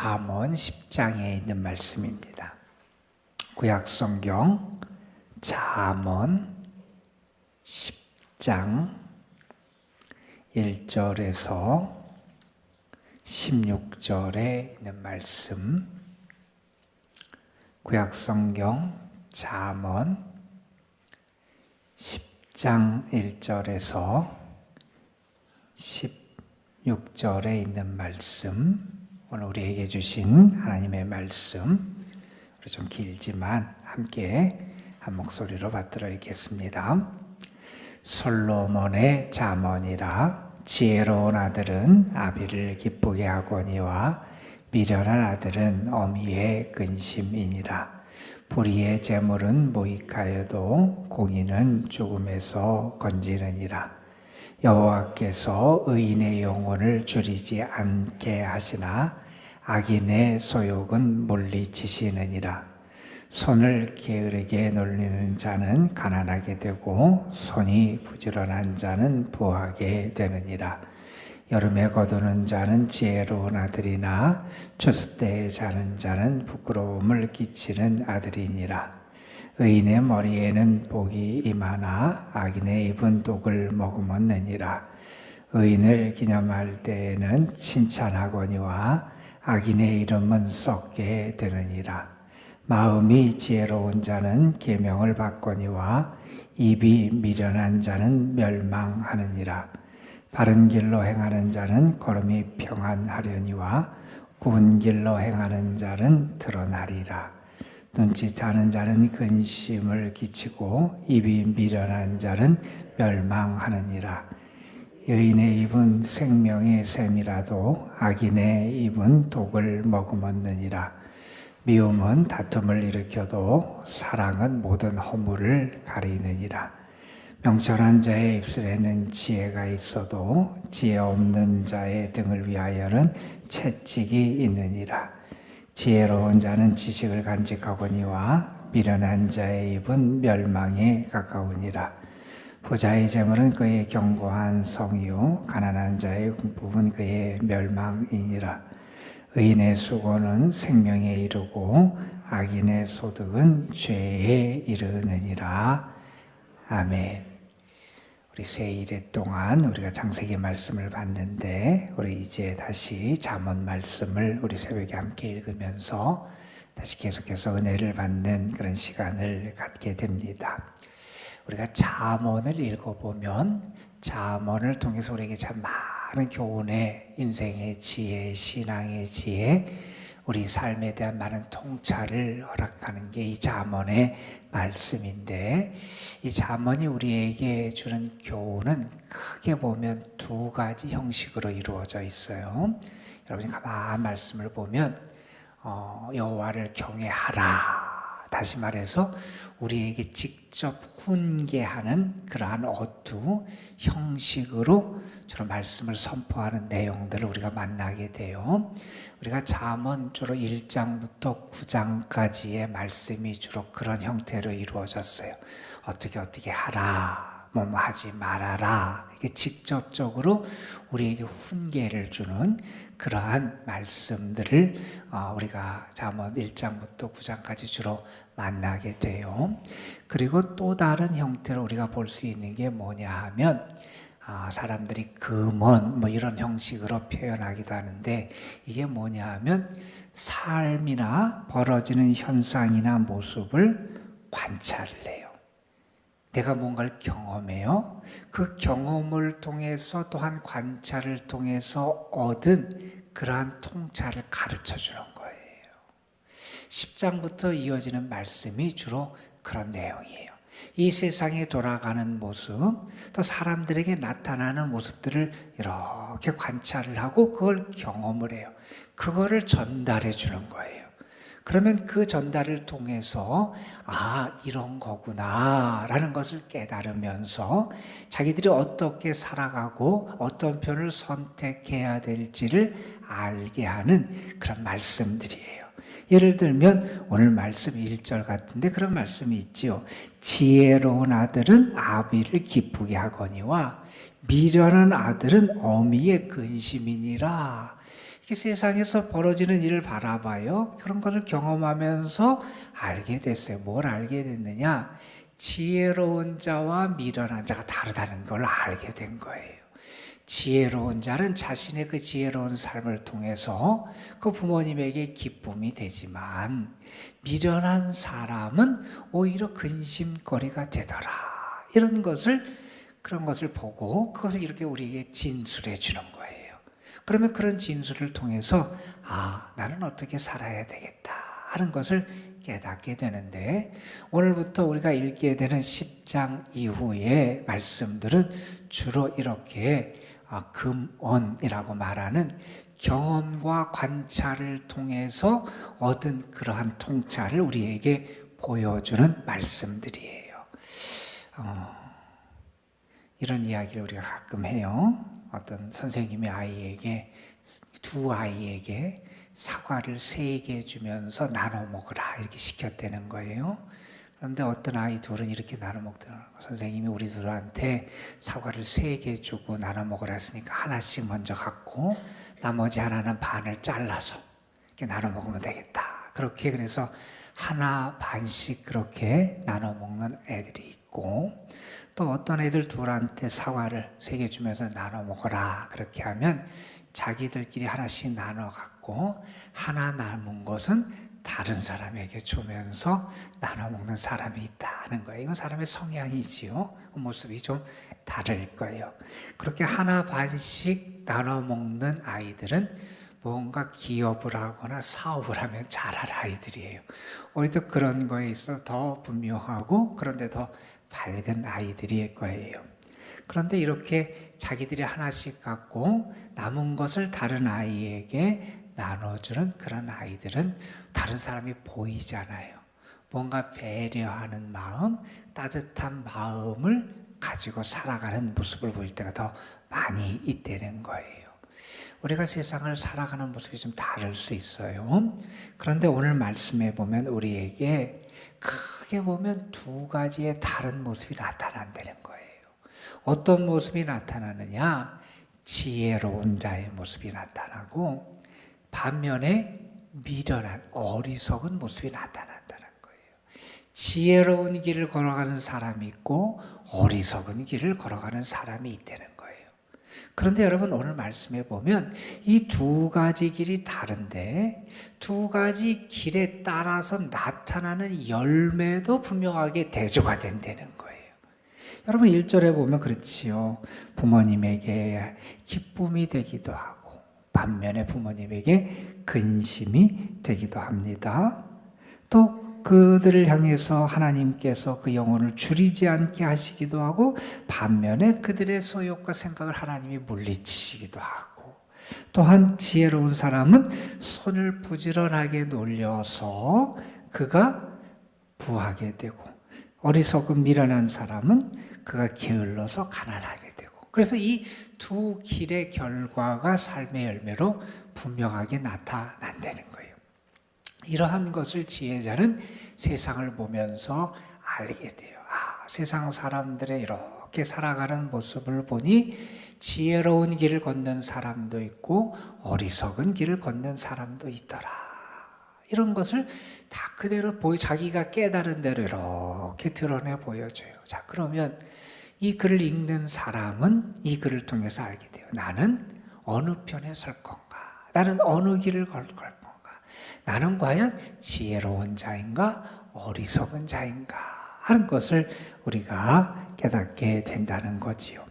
잠언 10장에 있는 말씀입니다. 구약성경 잠언 10장 1절에서 16절에 있는 말씀. 구약성경 잠언 10장 1절에서 16절에 있는 말씀, 오늘 우리에게 주신 하나님의 말씀, 우리 좀 길지만 함께 한 목소리로 받들어 읽겠습니다. 솔로몬의 잠언이라. 지혜로운 아들은 아비를 기쁘게 하거니와 미련한 아들은 어미의 근심이니라. 불의의 재물은 무익하여도 공의는 죽음에서 건지느니라. 여호와께서 의인의 영혼을 줄이지 않게 하시나 악인의 소욕은 물리치시느니라. 손을 게으르게 놀리는 자는 가난하게 되고 손이 부지런한 자는 부하게 되느니라. 여름에 거두는 자는 지혜로운 아들이나 추수 때에 자는 자는 부끄러움을 끼치는 아들이니라. 의인의 머리에는 복이 임하나 악인의 입은 독을 머금었느니라. 의인을 기념할 때에는 칭찬하거니와 악인의 이름은 썩게 되느니라. 마음이 지혜로운 자는 계명을 받거니와 입이 미련한 자는 멸망하느니라. 바른 길로 행하는 자는 걸음이 평안하려니와 구운 길로 행하는 자는 드러나리라. 눈짓하는 자는 근심을 끼치고 입이 미련한 자는 멸망하느니라. 여인의 입은 생명의 샘이라도 악인의 입은 독을 머금었느니라. 미움은 다툼을 일으켜도 사랑은 모든 허물을 가리느니라. 명철한 자의 입술에는 지혜가 있어도 지혜 없는 자의 등을 위하여는 채찍이 있느니라. 지혜로운 자는 지식을 간직하거니와 미련한 자의 입은 멸망에 가까우니라. 부자의 재물은 그의 견고한 성이요 가난한 자의 궁핍은 그의 멸망이니라. 의인의 수고는 생명에 이르고 악인의 소득은 죄에 이르느니라. 아멘. 우리 새 일의 동안 우리가 창세기 말씀을 봤는데 우리 이제 다시 잠언 말씀을 우리 새벽에 함께 읽으면서 다시 계속해서 은혜를 받는 그런 시간을 갖게 됩니다. 우리가 잠언을 읽어보면 잠언을 통해서 우리에게 참 많은 교훈의 인생의 지혜, 신앙의 지혜, 우리 삶에 대한 많은 통찰을 허락하는 게 이 잠언의 말씀인데, 이 잠언이 우리에게 주는 교훈은 크게 보면 두 가지 형식으로 이루어져 있어요. 여러분이 가만히 말씀을 보면 여호와를 경외하라. 다시 말해서 우리에게 직접 훈계하는 그러한 어두 형식으로 주로 말씀을 선포하는 내용들을 우리가 만나게 돼요. 우리가 잠언 주로 1장부터 9장까지의 말씀이 주로 그런 형태로 이루어졌어요. 어떻게 하라, 뭐뭐 하지 말아라. 이게 직접적으로 우리에게 훈계를 주는 그러한 말씀들을 우리가 잠언 1장부터 9장까지 주로 만나게 돼요. 그리고 또 다른 형태로 우리가 볼 수 있는 게 뭐냐 하면 사람들이 금언 뭐 이런 형식으로 표현하기도 하는데, 이게 뭐냐 하면 삶이나 벌어지는 현상이나 모습을 관찰을 해요. 내가 뭔가를 경험해요. 그 경험을 통해서 또한 관찰을 통해서 얻은 그러한 통찰을 가르쳐 주는 거예요. 10장부터 이어지는 말씀이 주로 그런 내용이에요. 이 세상에 돌아가는 모습, 또 사람들에게 나타나는 모습들을 이렇게 관찰을 하고 그걸 경험을 해요. 그거를 전달해 주는 거예요. 그러면 그 전달을 통해서 이런 거구나 라는 것을 깨달으면서 자기들이 어떻게 살아가고 어떤 편을 선택해야 될지를 알게 하는 그런 말씀들이에요. 예를 들면 오늘 말씀 1절 같은데 그런 말씀이 있지요. 지혜로운 아들은 아비를 기쁘게 하거니와 미련한 아들은 어미의 근심이니라. 이 세상에서 벌어지는 일을 바라봐요. 그런 것을 경험하면서 알게 됐어요. 뭘 알게 됐느냐? 지혜로운 자와 미련한 자가 다르다는 걸 알게 된 거예요. 지혜로운 자는 자신의 그 지혜로운 삶을 통해서 그 부모님에게 기쁨이 되지만, 미련한 사람은 오히려 근심거리가 되더라. 그런 것을 보고 그것을 이렇게 우리에게 진술해 주는 거예요. 그러면 그런 진술을 통해서 나는 어떻게 살아야 되겠다 하는 것을 깨닫게 되는데, 오늘부터 우리가 읽게 되는 10장 이후의 말씀들은 주로 이렇게 금언이라고 말하는 경험과 관찰을 통해서 얻은 그러한 통찰을 우리에게 보여주는 말씀들이에요. 이런 이야기를 우리가 가끔 해요. 어떤 선생님이 두 아이에게 사과를 3개 주면서 나눠 먹으라 이렇게 시켰다는 거예요. 그런데 어떤 아이 둘은 이렇게 나눠 먹더라고요. 선생님이 우리 둘한테 사과를 3개 주고 나눠 먹으라 했으니까 하나씩 먼저 갖고 나머지 하나는 반을 잘라서 이렇게 나눠 먹으면 되겠다. 그렇게 그래서 하나 반씩 그렇게 나눠 먹는 애들이 있고, 또 어떤 애들 둘한테 사과를 3개 주면서 나눠 먹어라 그렇게 하면 자기들끼리 하나씩 나눠 갖고 하나 남은 것은 다른 사람에게 주면서 나눠 먹는 사람이 있다는 거예요. 이건 사람의 성향이지요. 모습이 좀 다를 거예요. 그렇게 하나 반씩 나눠 먹는 아이들은 뭔가 기업을 하거나 사업을 하면 잘할 아이들이에요. 오히려 그런 거에 있어 더 분명하고 그런데 더 밝은 아이들일 거예요. 그런데 이렇게 자기들이 하나씩 갖고 남은 것을 다른 아이에게 나눠주는 그런 아이들은 다른 사람이 보이잖아요. 뭔가 배려하는 마음, 따뜻한 마음을 가지고 살아가는 모습을 보일 때가 더 많이 있다는 거예요. 우리가 세상을 살아가는 모습이 좀 다를 수 있어요. 그런데 오늘 말씀에 보면 우리에게 크게 보면 2가지의 다른 모습이 나타난다는 거예요. 어떤 모습이 나타나느냐? 지혜로운 자의 모습이 나타나고, 반면에 미련한 어리석은 모습이 나타난다는 거예요. 지혜로운 길을 걸어가는 사람이 있고 어리석은 길을 걸어가는 사람이 있다는 거예요. 그런데 여러분, 오늘 말씀에 보면 이 2가지 길이 다른데 2가지 길에 따라서 나타나는 열매도 분명하게 대조가 된다는 거예요. 여러분 1절에 보면 그렇지요. 부모님에게 기쁨이 되기도 하고 반면에 부모님에게 근심이 되기도 합니다. 또 그들을 향해서 하나님께서 그 영혼을 줄이지 않게 하시기도 하고 반면에 그들의 소욕과 생각을 하나님이 물리치시기도 하고, 또한 지혜로운 사람은 손을 부지런하게 놀려서 그가 부하게 되고, 어리석은 미련한 사람은 그가 게을러서 가난하게 되고, 그래서 이 2 길의 결과가 삶의 열매로 분명하게 나타난다는 거예요. 이러한 것을 지혜자는 세상을 보면서 알게 돼요. 세상 사람들의 이렇게 살아가는 모습을 보니 지혜로운 길을 걷는 사람도 있고 어리석은 길을 걷는 사람도 있더라. 이런 것을 다 그대로 자기가 깨달은 대로 이렇게 드러내 보여줘요. 자, 그러면 이 글을 읽는 사람은 이 글을 통해서 알게 돼요. 나는 어느 편에 설 건가? 나는 어느 길을 걸 건가? 나는 과연 지혜로운 자인가? 어리석은 자인가? 하는 것을 우리가 깨닫게 된다는 거지요.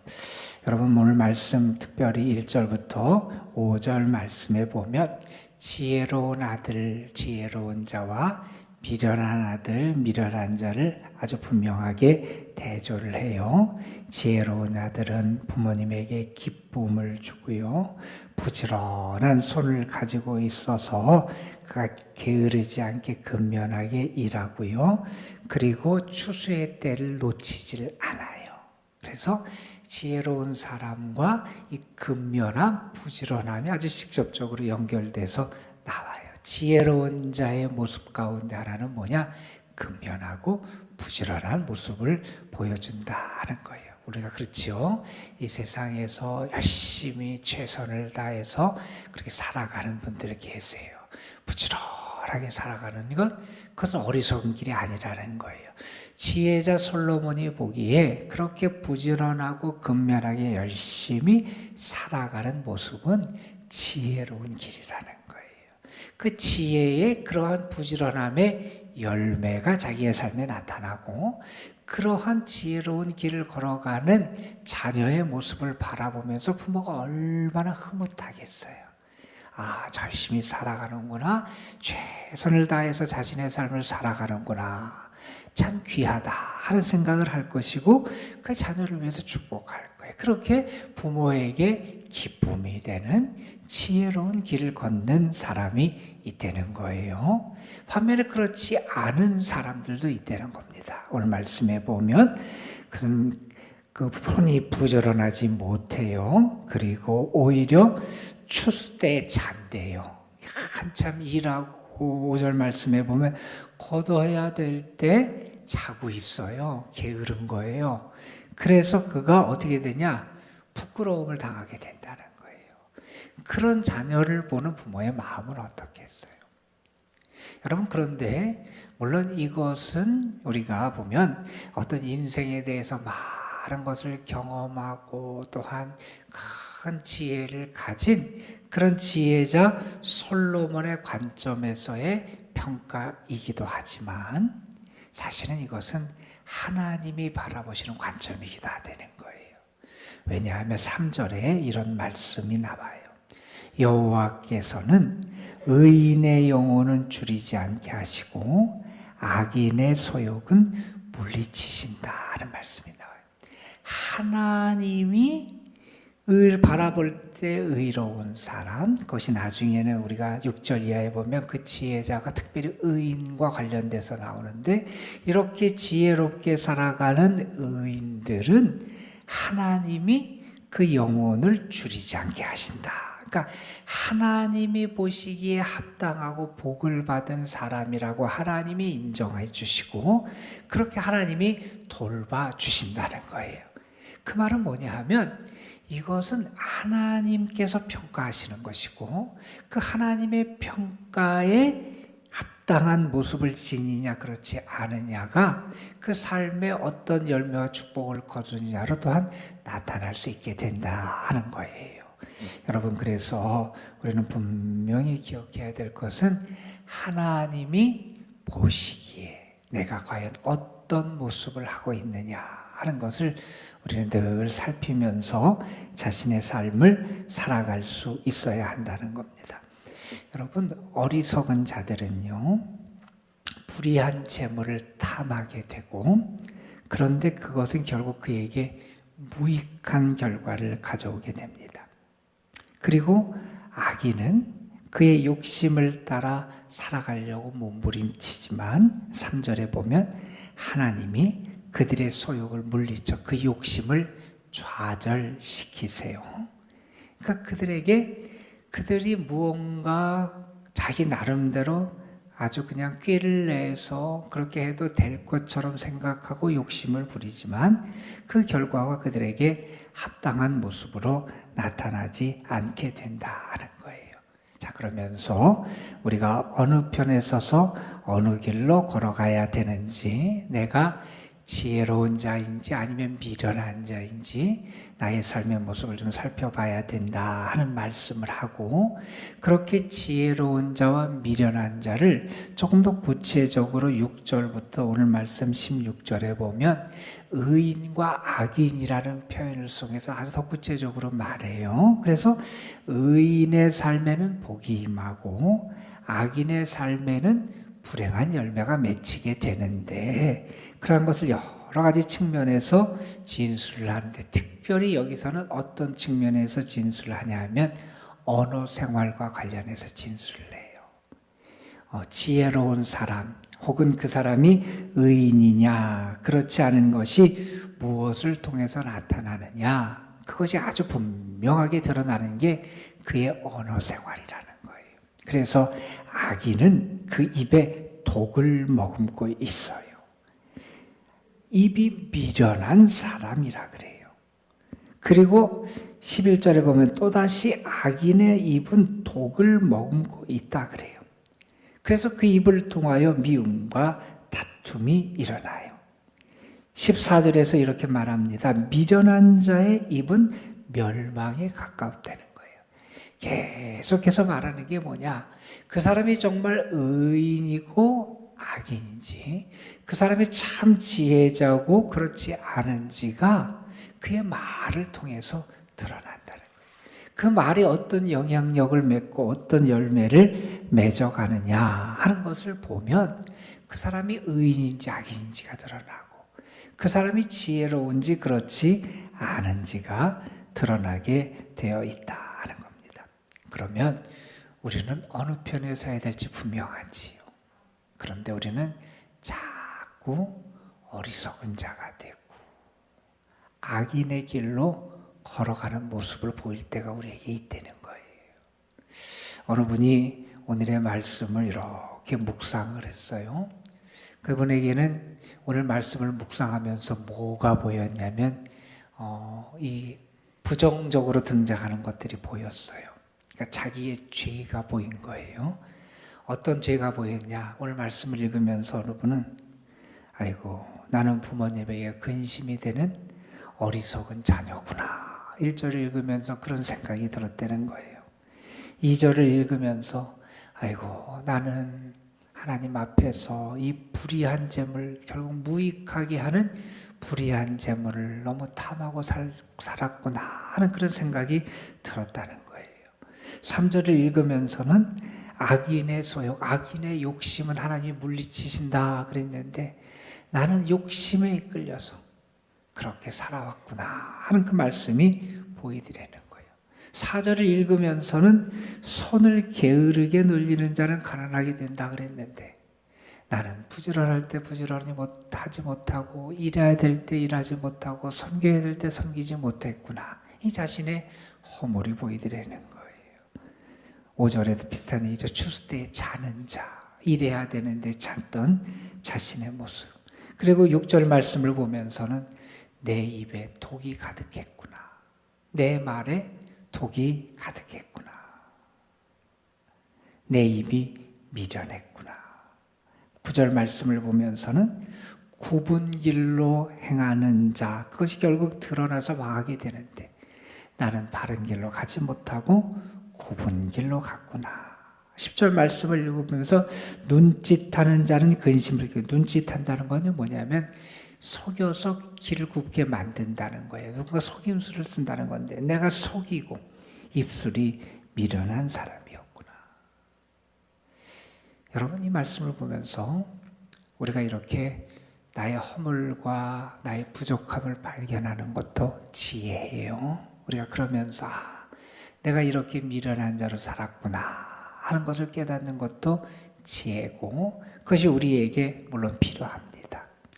여러분, 오늘 말씀 특별히 1절부터 5절 말씀에 보면 지혜로운 아들, 지혜로운 자와 미련한 아들, 미련한 자를 아주 분명하게 대조를 해요. 지혜로운 아들은 부모님에게 기쁨을 주고요. 부지런한 손을 가지고 있어서 그가 게으르지 않게 근면하게 일하고요. 그리고 추수의 때를 놓치질 않아요. 그래서 지혜로운 사람과 이 근면함, 부지런함이 아주 직접적으로 연결돼서 나와요. 지혜로운 자의 모습 가운데 하나는 뭐냐? 근면하고 부지런한 모습을 보여준다는 거예요. 우리가 그렇지요. 이 세상에서 열심히 최선을 다해서 그렇게 살아가는 분들이 계세요. 부지런하게 살아가는 그것은 어리석은 길이 아니라는 거예요. 지혜자 솔로몬이 보기에 그렇게 부지런하고 근면하게 열심히 살아가는 모습은 지혜로운 길이라는 거예요. 그 지혜의 그러한 부지런함의 열매가 자기의 삶에 나타나고, 그러한 지혜로운 길을 걸어가는 자녀의 모습을 바라보면서 부모가 얼마나 흐뭇하겠어요. 아, 열심히 살아가는구나. 최선을 다해서 자신의 삶을 살아가는구나. 참 귀하다 하는 생각을 할 것이고, 그 자녀를 위해서 축복할 거예요. 그렇게 부모에게 기쁨이 되는 지혜로운 길을 걷는 사람이 있다는 거예요. 반면에 그렇지 않은 사람들도 있다는 겁니다. 오늘 말씀에 보면 그 손이 부지런하지 못해요. 그리고 오히려 추수 때에 잔대요. 한참 일하고 5절 말씀에 보면 거둬야 될 때 자고 있어요. 게으른 거예요. 그래서 그가 어떻게 되냐? 부끄러움을 당하게 된다는 거예요. 그런 자녀를 보는 부모의 마음은 어떻겠어요? 여러분, 그런데 물론 이것은 우리가 보면 어떤 인생에 대해서 많은 것을 경험하고 또한 큰 지혜를 가진 그런 지혜자 솔로몬의 관점에서의 평가이기도 하지만, 사실은 이것은 하나님이 바라보시는 관점이기도 하다는 거예요. 왜냐하면 3절에 이런 말씀이 나와요. 여호와께서는 의인의 영혼은 줄이지 않게 하시고 악인의 소욕은 물리치신다는 말씀이 나와요. 하나님이 바라볼 때 의로운 사람, 그것이 나중에는 우리가 6절 이하에 보면 그 지혜자가 특별히 의인과 관련돼서 나오는데, 이렇게 지혜롭게 살아가는 의인들은 하나님이 그 영혼을 줄이지 않게 하신다. 그러니까 하나님이 보시기에 합당하고 복을 받은 사람이라고 하나님이 인정해 주시고, 그렇게 하나님이 돌봐주신다는 거예요. 그 말은 뭐냐 하면, 이것은 하나님께서 평가하시는 것이고, 그 하나님의 평가에 합당한 모습을 지니냐 그렇지 않으냐가 그 삶의 어떤 열매와 축복을 거두느냐로 또한 나타날 수 있게 된다 하는 거예요. 여러분, 그래서 우리는 분명히 기억해야 될 것은 하나님이 보시기에 내가 과연 어떤 모습을 하고 있느냐 하는 것을 우리는 늘 살피면서 자신의 삶을 살아갈 수 있어야 한다는 겁니다. 여러분, 어리석은 자들은요, 불의한 재물을 탐하게 되고, 그런데 그것은 결국 그에게 무익한 결과를 가져오게 됩니다. 그리고 악인은 그의 욕심을 따라 살아가려고 몸부림치지만 3절에 보면 하나님이 그들의 소욕을 물리쳐 그 욕심을 좌절시키세요. 그러니까 그들이 무언가 자기 나름대로 아주 그냥 꾀를 내서 그렇게 해도 될 것처럼 생각하고 욕심을 부리지만, 그 결과가 그들에게 합당한 모습으로 나타나지 않게 된다는 거예요. 자, 그러면서 우리가 어느 편에 서서 어느 길로 걸어가야 되는지, 내가 지혜로운 자인지 아니면 미련한 자인지 나의 삶의 모습을 좀 살펴봐야 된다 하는 말씀을 하고, 그렇게 지혜로운 자와 미련한 자를 조금 더 구체적으로 6절부터 오늘 말씀 16절에 보면 의인과 악인이라는 표현을 통해서 아주 더 구체적으로 말해요. 그래서 의인의 삶에는 복이 임하고 악인의 삶에는 불행한 열매가 맺히게 되는데, 그런 것을 여러 가지 측면에서 진술을 하는데, 특별히 여기서는 어떤 측면에서 진술을 하냐 하면 언어 생활과 관련해서 진술을 해요. 지혜로운 사람 혹은 그 사람이 의인이냐 그렇지 않은 것이 무엇을 통해서 나타나느냐, 그것이 아주 분명하게 드러나는 게 그의 언어 생활이라는 거예요. 그래서 악인은 그 입에 독을 머금고 있어요. 입이 미련한 사람이라 그래요. 그리고 11절에 보면 또다시 악인의 입은 독을 머금고 있다 그래요. 그래서 그 입을 통하여 미움과 다툼이 일어나요. 14절에서 이렇게 말합니다. 미련한 자의 입은 멸망에 가까웠다는 거예요. 계속해서 말하는 게 뭐냐? 그 사람이 정말 의인이고 악인인지, 그 사람이 참 지혜자고 그렇지 않은지가 그의 말을 통해서 드러난다는 거예요. 그 말이 어떤 영향력을 맺고 어떤 열매를 맺어가느냐 하는 것을 보면 그 사람이 의인인지 악인인지가 드러나고, 그 사람이 지혜로운지 그렇지 않은지가 드러나게 되어 있다는 겁니다. 그러면 우리는 어느 편에 서야 될지 분명하지요. 그런데 우리는 자꾸 어리석은 자가 되고 악인의 길로 걸어가는 모습을 보일 때가 우리에게 있다는 거예요. 어느 분이 오늘의 말씀을 이렇게 묵상을 했어요. 그분에게는 오늘 말씀을 묵상하면서 뭐가 보였냐면 이 부정적으로 등장하는 것들이 보였어요. 그러니까 자기의 죄가 보인 거예요. 어떤 죄가 보였냐? 오늘 말씀을 읽으면서 어느 분은 아이고 나는 부모님에게 근심이 되는 어리석은 자녀구나. 1절을 읽으면서 그런 생각이 들었다는 거예요. 2절을 읽으면서 아이고 나는 하나님 앞에서 이 불의한 재물, 결국 무익하게 하는 불의한 재물을 너무 탐하고 살았구나 하는 그런 생각이 들었다는 거예요. 3절을 읽으면서는 악인의 소욕, 악인의 욕심은 하나님이 물리치신다 그랬는데 나는 욕심에 이끌려서 그렇게 살아왔구나 하는 그 말씀이 보이더라는 거예요. 4절을 읽으면서는 손을 게으르게 놀리는 자는 가난하게 된다 그랬는데 나는 부지런할 때 하지 못하고 일해야 될 때 일하지 못하고 섬겨야 될 때 섬기지 못했구나. 이 자신의 허물이 보이더라는 거예요. 5절에도 비슷한 얘기죠. 추수 때에 자는 자, 일해야 되는데 잤던 자신의 모습. 그리고 6절 말씀을 보면서는 내 입에 독이 가득했구나. 내 말에 독이 가득했구나. 내 입이 미련했구나. 9절 말씀을 보면서는 굽은 길로 행하는 자, 그것이 결국 드러나서 망하게 되는데 나는 바른 길로 가지 못하고 굽은 길로 갔구나. 10절 말씀을 읽으면서 눈짓하는 자는 근심을 느끼고, 눈짓한다는 건 뭐냐면 속여서 길을 굽게 만든다는 거예요. 누군가 속임수를 쓴다는 건데 내가 속이고 입술이 미련한 사람이었구나. 여러분 이 말씀을 보면서 우리가 이렇게 나의 허물과 나의 부족함을 발견하는 것도 지혜예요. 우리가 그러면서 내가 이렇게 미련한 자로 살았구나 하는 것을 깨닫는 것도 지혜고 그것이 우리에게 물론 필요합니다.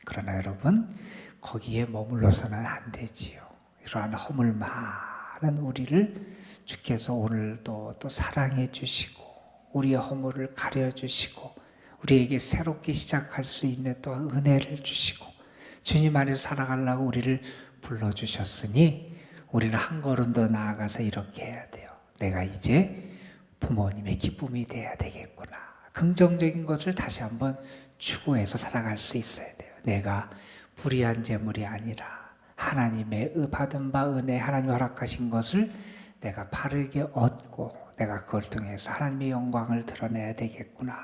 그러나 여러분 거기에 머물러서는 안 되지요. 이러한 허물 많은 우리를 주께서 오늘도 또 사랑해 주시고 우리의 허물을 가려 주시고 우리에게 새롭게 시작할 수 있는 또 은혜를 주시고 주님 안에서 살아가려고 우리를 불러주셨으니 우리는 한 걸음 더 나아가서 이렇게 해야 돼요. 내가 이제 부모님의 기쁨이 돼야 되겠구나. 긍정적인 것을 다시 한번 추구해서 살아갈 수 있어야 돼요. 내가 불의한 재물이 아니라 하나님의 받은 바 은혜, 하나님 허락하신 것을 내가 바르게 얻고 내가 그걸 통해서 하나님의 영광을 드러내야 되겠구나.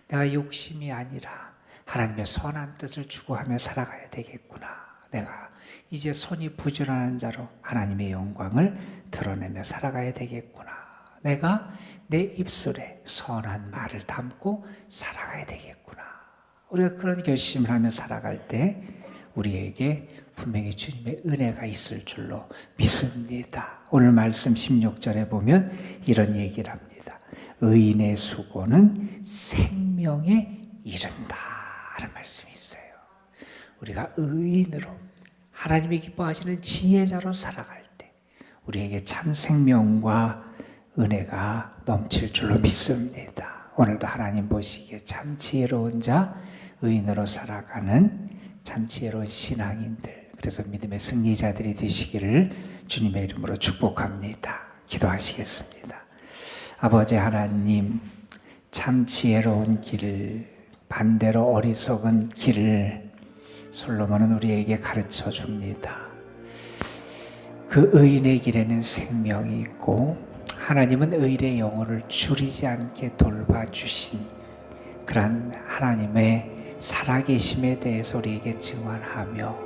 내가 욕심이 아니라 하나님의 선한 뜻을 추구하며 살아가야 되겠구나. 내가 이제 손이 부지런한 자로 하나님의 영광을 드러내며 살아가야 되겠구나. 내가 내 입술에 선한 말을 담고 살아가야 되겠구나. 우리가 그런 결심을 하며 살아갈 때 우리에게 분명히 주님의 은혜가 있을 줄로 믿습니다. 오늘 말씀 16절에 보면 이런 얘기를 합니다. 의인의 수고는 생명에 이른다 하는 말씀이 있어요. 우리가 의인으로 하나님이 기뻐하시는 지혜자로 살아갈 때 우리에게 참 생명과 은혜가 넘칠 줄로 믿습니다. 오늘도 하나님 보시기에 참 지혜로운 자, 의인으로 살아가는 참 지혜로운 신앙인들, 그래서 믿음의 승리자들이 되시기를 주님의 이름으로 축복합니다. 기도하시겠습니다. 아버지 하나님, 참 지혜로운 길, 반대로 어리석은 길을 솔로몬은 우리에게 가르쳐 줍니다. 그 의인의 길에는 생명이 있고 하나님은 의인의 영혼을 줄이지 않게 돌봐주신 그러한 하나님의 살아계심에 대해서 우리에게 증언하며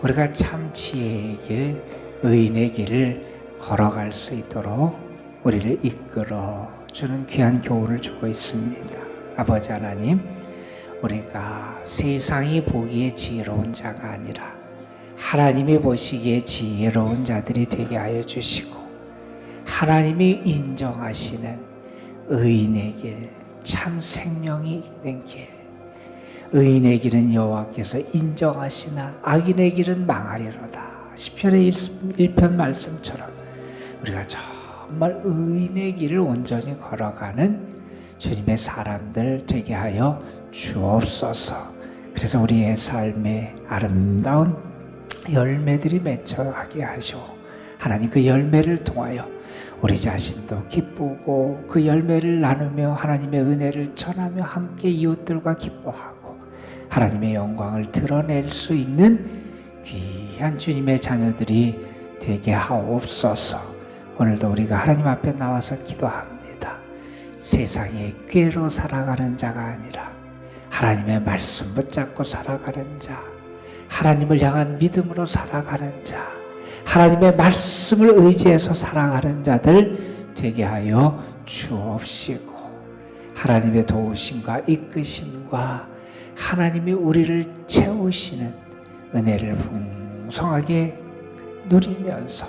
우리가 참 지혜의 길, 의인의 길을 걸어갈 수 있도록 우리를 이끌어 주는 귀한 교훈을 주고 있습니다. 아버지 하나님, 우리가 세상이 보기에 지혜로운 자가 아니라 하나님이 보시기에 지혜로운 자들이 되게 하여 주시고 하나님이 인정하시는 의인의 길, 참 생명이 있는 길, 의인의 길은 여호와께서 인정하시나 악인의 길은 망하리로다. 시편의 1편 말씀처럼 우리가 정말 의인의 길을 온전히 걸어가는 주님의 사람들 되게 하여 주옵소서. 그래서 우리의 삶에 아름다운 열매들이 맺혀가게 하시오. 하나님, 그 열매를 통하여 우리 자신도 기쁘고 그 열매를 나누며 하나님의 은혜를 전하며 함께 이웃들과 기뻐하고 하나님의 영광을 드러낼 수 있는 귀한 주님의 자녀들이 되게 하옵소서. 오늘도 우리가 하나님 앞에 나와서 기도합니다. 세상의 꾀로 살아가는 자가 아니라 하나님의 말씀 붙잡고 살아가는 자, 하나님을 향한 믿음으로 살아가는 자, 하나님의 말씀을 의지해서 살아가는 자들 되게 하여 주옵시고 하나님의 도우심과 이끄심과 하나님이 우리를 채우시는 은혜를 풍성하게 누리면서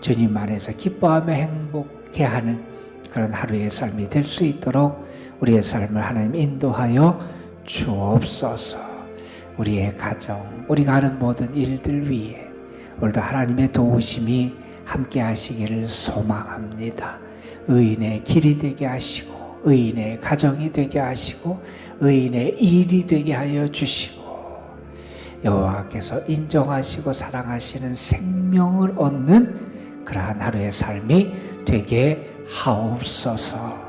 주님 안에서 기뻐하며 행복해하는 그런 하루의 삶이 될 수 있도록 우리의 삶을 하나님 인도하여 주옵소서. 우리의 가정, 우리가 하는 모든 일들 위에 오늘도 하나님의 도우심이 함께 하시기를 소망합니다. 의인의 길이 되게 하시고 의인의 가정이 되게 하시고 의인의 일이 되게 하여 주시고 여호와께서 인정하시고 사랑하시는 생명을 얻는 그러한 하루의 삶이 되게 하옵소서.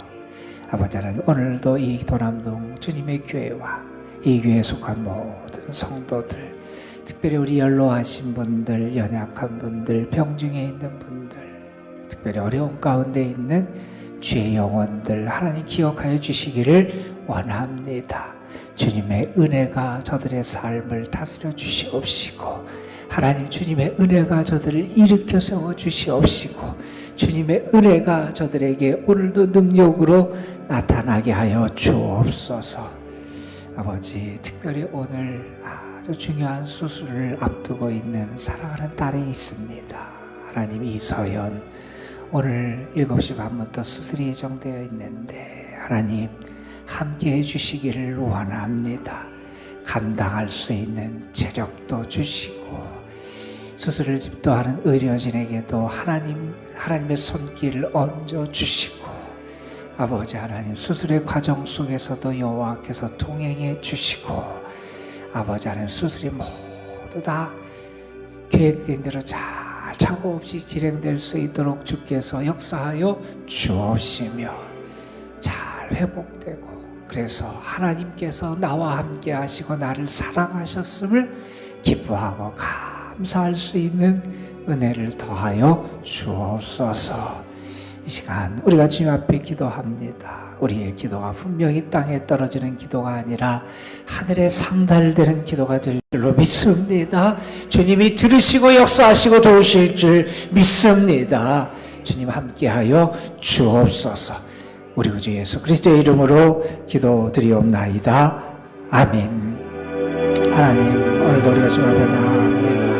아버지 하나님, 오늘도 이 도남동 주님의 교회와 이 교회에 속한 모든 성도들, 특별히 우리 연로하신 분들, 연약한 분들, 병중에 있는 분들, 특별히 어려운 가운데 있는 죄의 영혼들 하나님 기억하여 주시기를 원합니다. 주님의 은혜가 저들의 삶을 다스려 주시옵시고 하나님, 주님의 은혜가 저들을 일으켜 세워 주시옵시고 주님의 은혜가 저들에게 오늘도 능력으로 나타나게 하여 주옵소서. 아버지, 특별히 오늘 아주 중요한 수술을 앞두고 있는 사랑하는 딸이 있습니다. 하나님, 이서연, 오늘 7시 반부터 수술이 예정되어 있는데 하나님 함께 해주시기를 원합니다. 감당할 수 있는 체력도 주시고 수술을 집도하는 의료진에게도 하나님의 손길을 얹어 주시고 아버지 하나님, 수술의 과정 속에서도 여호와께서 동행해 주시고 아버지 하나님, 수술이 모두 다 계획된 대로 잘 착오 없이 진행될 수 있도록 주께서 역사하여 주옵시며 잘 회복되고 그래서 하나님께서 나와 함께 하시고 나를 사랑하셨음을 기뻐하고 감사할 수 있는 은혜를 더하여 주옵소서. 이 시간 우리가 주님 앞에 기도합니다. 우리의 기도가 분명히 땅에 떨어지는 기도가 아니라 하늘에 상달되는 기도가 될 줄로 믿습니다. 주님이 들으시고 역사하시고 도우실 줄 믿습니다. 주님 함께하여 주옵소서. 우리 구주 예수 그리스도의 이름으로 기도드리옵나이다. 아멘. 하나님, 오늘도 우리가 주님 앞에 나아갑니다.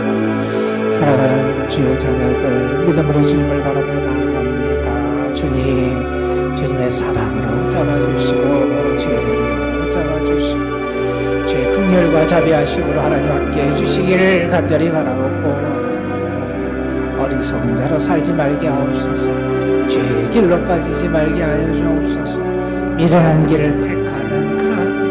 사랑하는 주의 자녀들 믿음으로 주님을 바라며 나아갑니다. 주님, 주님의 사랑으로 붙잡아주시고 주의 힘으로 붙잡아주시고 주의 긍휼과 자비하심으로 하나님 함께 해주시기를 간절히 바라옵고 어리석은 자로 살지 말게 하옵소서. 죄의 길로 빠지지 말게 하여 주옵소서. 미련한 길을